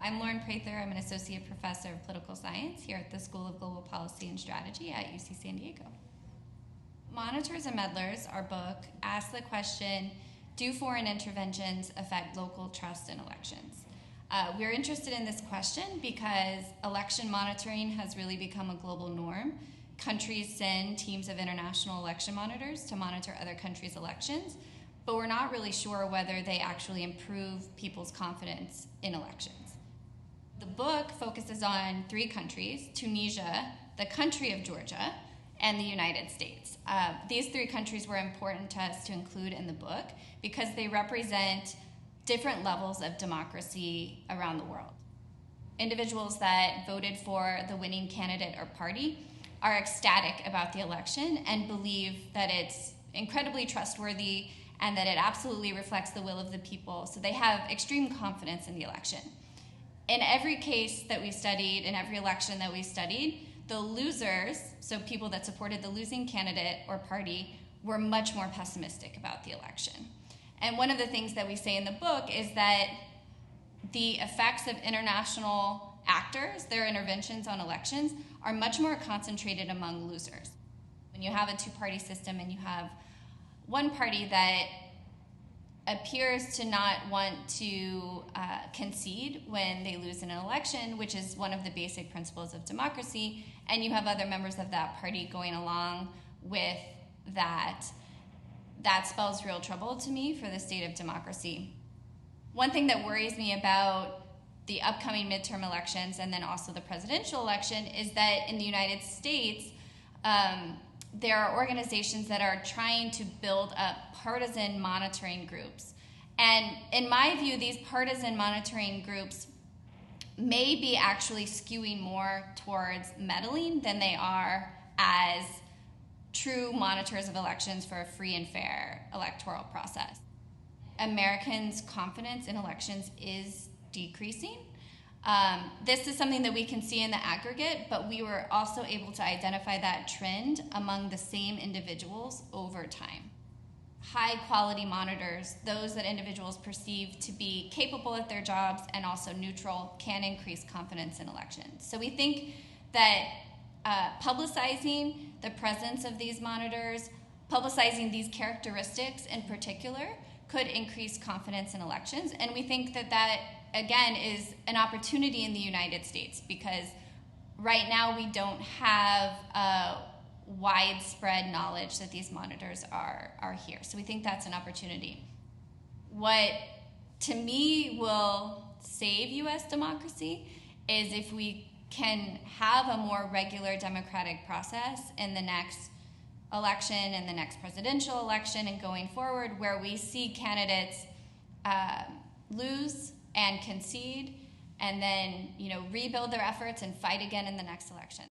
I'm Lauren Prather. I'm an associate professor of political science here at the School of Global Policy and Strategy at UC San Diego. Monitors and Meddlers, our book, asks the question, do foreign interventions affect local trust in elections? We're interested in this question because election monitoring has really become a global norm. Countries send teams of international election monitors to monitor other countries' elections, but we're not really sure whether they actually improve people's confidence in elections. The book focuses on 3 countries: Tunisia, the country of Georgia, and the United States. These 3 countries were important to us to include in the book because they represent different levels of democracy around the world. Individuals that voted for the winning candidate or party are ecstatic about the election and believe that it's incredibly trustworthy and that it absolutely reflects the will of the people, so they have extreme confidence in the election. In every case that we studied, in every election that we studied, the losers, so people that supported the losing candidate or party, were much more pessimistic about the election. And one of the things that we say in the book is that the effects of international actors, their interventions on elections, are much more concentrated among losers. When you have a 2-party system and you have one party that appears to not want to concede when they lose in an election, which is one of the basic principles of democracy, and you have other members of that party going along with that, that spells real trouble to me for the state of democracy. One thing that worries me about the upcoming midterm elections and then also the presidential election is that in the United States, there are organizations that are trying to build up partisan monitoring groups. And in my view, these partisan monitoring groups may be actually skewing more towards meddling than they are as true monitors of elections for a free and fair electoral process. Americans' confidence in elections is decreasing. This is something that we can see in the aggregate, but we were also able to identify that trend among the same individuals over time. High-quality monitors, those that individuals perceive to be capable at their jobs and also neutral, can increase confidence in elections. So we think that publicizing the presence of these monitors, publicizing these characteristics in particular, could increase confidence in elections. And we think that that, again, is an opportunity in the United States because right now we don't have widespread knowledge that these monitors are here. So we think that's an opportunity. What, to me, will save U.S. democracy is if we can have a more regular democratic process in the next election and the next presidential election and going forward, where we see candidates lose and concede and then rebuild their efforts and fight again in the next election.